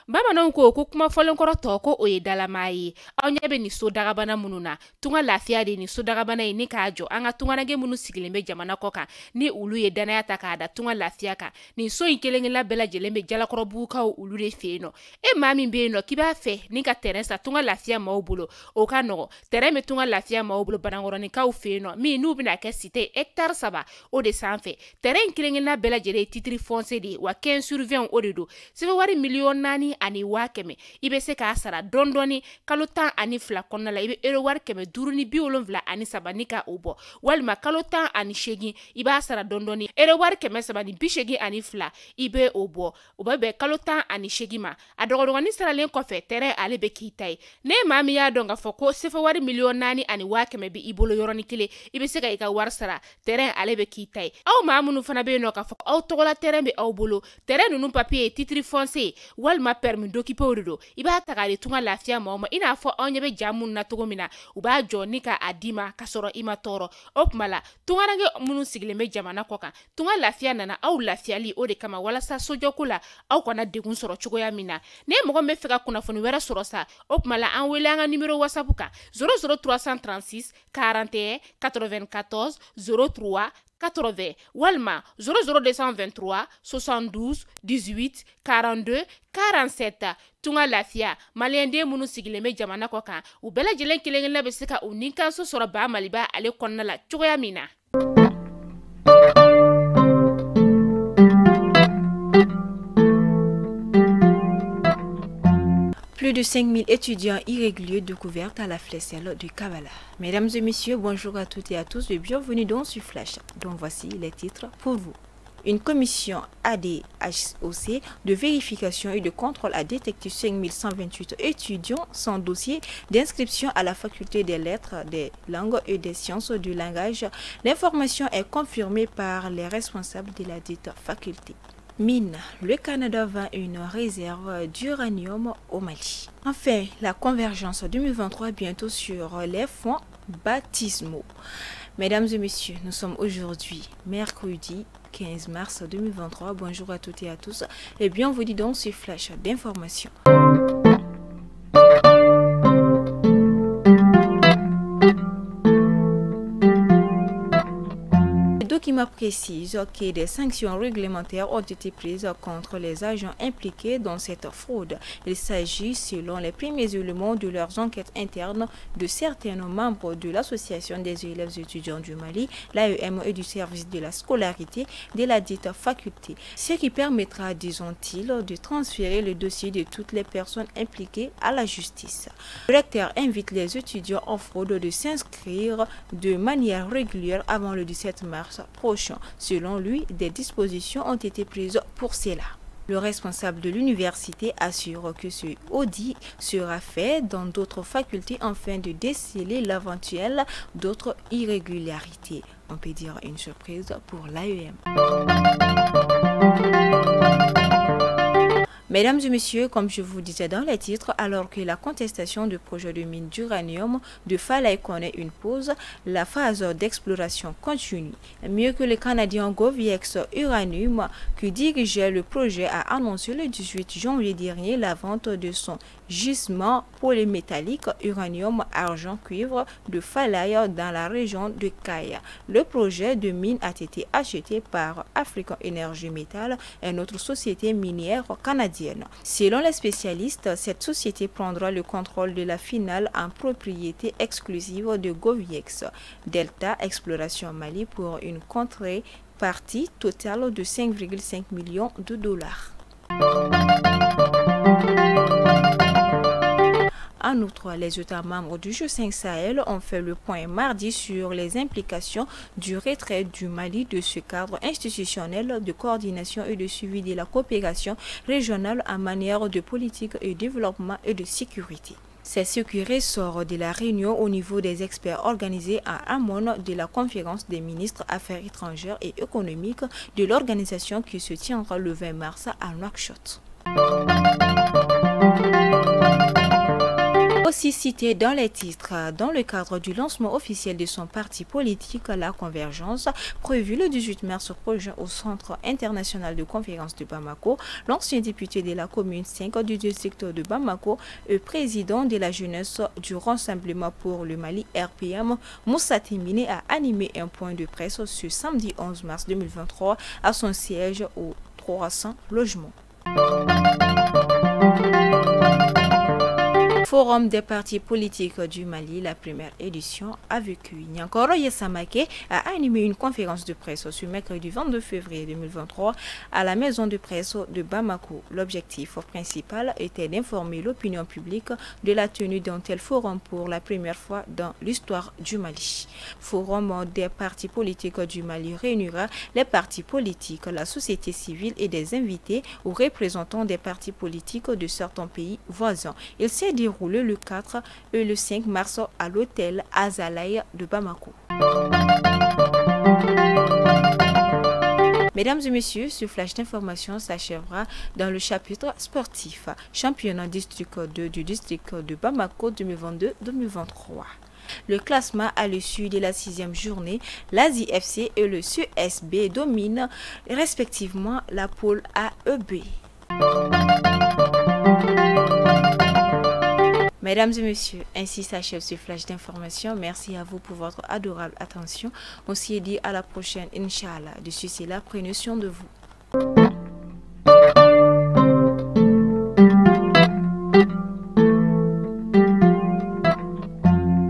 Bamananw ko kuma fɔlenkɔrɔ tɔ ko o ye dalama ye. Aw ɲɛ bɛ ni so dagabana minnu na. Tunga lafiya de ni so dagabana ye ni k'a jɔ an ka tunganage minnu sigilen bɛ jamana kɔ kan ni olu ye danaya ta k'a da tunga lafiya kan. Nin so in kelen-kelenna bɛɛ lajɛlen bɛ jalakɔrɔbugukaw olu de fɛ yen nɔ. E maa min bɛ yen nɔ k'i b'a fɛ ni ka terrain sa tunga lafiya maaw bolo o ka nɔgɔ. Terrain bɛ tunga lafiya maaw bolo Banankɔrɔnikaw fɛ yen nɔ min n'u bɛna kɛ cité hectare 3 o de sanfɛ. Terrain in kelen-kelenna bɛɛ lajɛlen ye titre foncier de ye wa 15/20 o de don. Sɛbɛn wari miliyɔn 4 ani 500,000 i bɛ se k'a sara dɔɔni kalo 12 kɔnɔna la i bɛ euro wari 573 ni ka o bɔ walima kalo 18 i b'a sara dɔɔni euro wari 382 i bɛ o bɔ o bɛ bɛn kalo 18 ma a dɔgɔdɔgɔnin saralen kɔfɛ terrain ale bɛ k'i ta ye ne maa min y'a dɔn k'a fɔ ko sɛbɛn wari miliyɔn 4 ani 500,000 bɛ i bolo yɔrɔnin kelen i bɛ se ka i ka wari sara terrain ale bɛ k'i ta ye aw maa minnu fana bɛ yen nɔ k'a fɔ aw tɔgɔla terrain bɛ aw bolo terrain ninnu papier ye titre foncier walima permis d'occuper o de don i b'a ta k'a di tunga lafiya maaw ma i n'a fɔ aw ɲɛ bɛ ja minnu na cogo min na u b'a jɔ ni ka a d'i ma ka sɔrɔ i ma tɔɔrɔ o tuma la tunganage minnu sigilen bɛ jamana kɔ kan tunga lafiya nana aw lafiyali o de kama walasa sojɔko la aw kana degun sɔrɔ cogoya min na ne mɔgɔ min bɛ fɛ ka kunnafoni wɛrɛ sɔrɔ sa o tuma la an wele an ka numéro whatsapp kan 00336 41 94 03 80 walima 00223 72 18 42 47 tunga lafiya maliyɛnden minnu sigilen bɛ jamana kɔ kan u bɛɛ lajɛlen kelen-kelenna bɛ se ka u ni kanso sɔrɔ ba maliba ale kɔnɔna la cogoya min na. Plus de 5000 étudiants irréguliers découverts à la Flesselle de Kavala. Mesdames et messieurs, bonjour à toutes et à tous et bienvenue dans ce flash. Donc voici les titres pour vous. Une commission ADHOC de vérification et de contrôle a détecté 5128 étudiants sans dossier d'inscription à la faculté des lettres, des langues et des sciences du langage. L'information est confirmée par les responsables de la dite faculté. Mine, le Canada vend une réserve d'uranium au Mali. Enfin, la convergence 2023 bientôt sur les fonds baptismaux. Mesdames et messieurs, nous sommes aujourd'hui mercredi 15 mars 2023. Bonjour à toutes et à tous et bienvenue dans ce flash d'information. Le document précise que des sanctions réglementaires ont été prises contre les agents impliqués dans cette fraude. Il s'agit, selon les premiers éléments de leurs enquêtes internes, de certains membres de l'Association des élèves étudiants du Mali, l'AEM et du service de la scolarité de la dite faculté, ce qui permettra, disons-ils, de transférer le dossier de toutes les personnes impliquées à la justice. Le recteur invite les étudiants en fraude de s'inscrire de manière régulière avant le 17 mars prochain. Selon lui, des dispositions ont été prises pour cela. Le responsable de l'université assure que ce audit sera fait dans d'autres facultés afin de déceler l'éventuel d'autres irrégularités. On peut dire une surprise pour l'AEM. Mesdames et messieurs, comme je vous disais dans les titres, alors que la contestation du projet de mine d'uranium de Falaï connaît une pause, la phase d'exploration continue. Mieux que le Canadien Goviex Uranium, qui dirigeait le projet, a annoncé le 18 janvier dernier la vente de son gisement polymétallique uranium argent cuivre de Falaï dans la région de Kaya. Le projet de mine a été acheté par African Energy Metal, une autre société minière canadienne. Selon les spécialistes, cette société prendra le contrôle de la finale en propriété exclusive de Goviex Delta Exploration Mali pour une contrepartie totale de 5,5 millions de dollars. En outre, les États membres du G5 Sahel ont fait le point mardi sur les implications du retrait du Mali de ce cadre institutionnel de coordination et de suivi de la coopération régionale en matière de politique et développement et de sécurité. C'est ce qui ressort de la réunion au niveau des experts organisée à amont de la conférence des ministres Affaires étrangères et économiques de l'organisation qui se tiendra le 20 mars à Nouakchott. Aussi, Aussi cité dans les titres, dans le cadre du lancement officiel de son parti politique, La Convergence, prévu le 18 mars prochain au Centre international de conférence de Bamako, l'ancien député de la commune 5 du district de Bamako et président de la jeunesse du Rassemblement pour le Mali RPM, Moussa Temine, a animé un point de presse ce samedi 11 mars 2023 à son siège au 300 logements. Forum des partis politiques du Mali, la première édition a vécu. Nyankoro Yesamake a animé une conférence de presse ce mercredi 22 février 2023 à la maison de presse de Bamako. L'objectif principal était d'informer l'opinion publique de la tenue d'un tel forum pour la première fois dans l'histoire du Mali. Forum des partis politiques du Mali réunira les partis politiques, la société civile et des invités ou représentants des partis politiques de certains pays voisins. Il s'est déroulé le 4 et le 5 mars à l'hôtel Azalaï de Bamako. Mesdames et messieurs, ce flash d'information s'achèvera dans le chapitre sportif. Championnat district 2 du district de Bamako 2022-2023. Le classement à l'issue de la 6e journée, l'Asie FC et le CSB dominent respectivement la poule A et B. Mesdames et messieurs, ainsi s'achève ce flash d'information. Merci à vous pour votre adorable attention. On s'y dit à la prochaine, Inch'Allah. De ceci là, prenez soin de vous.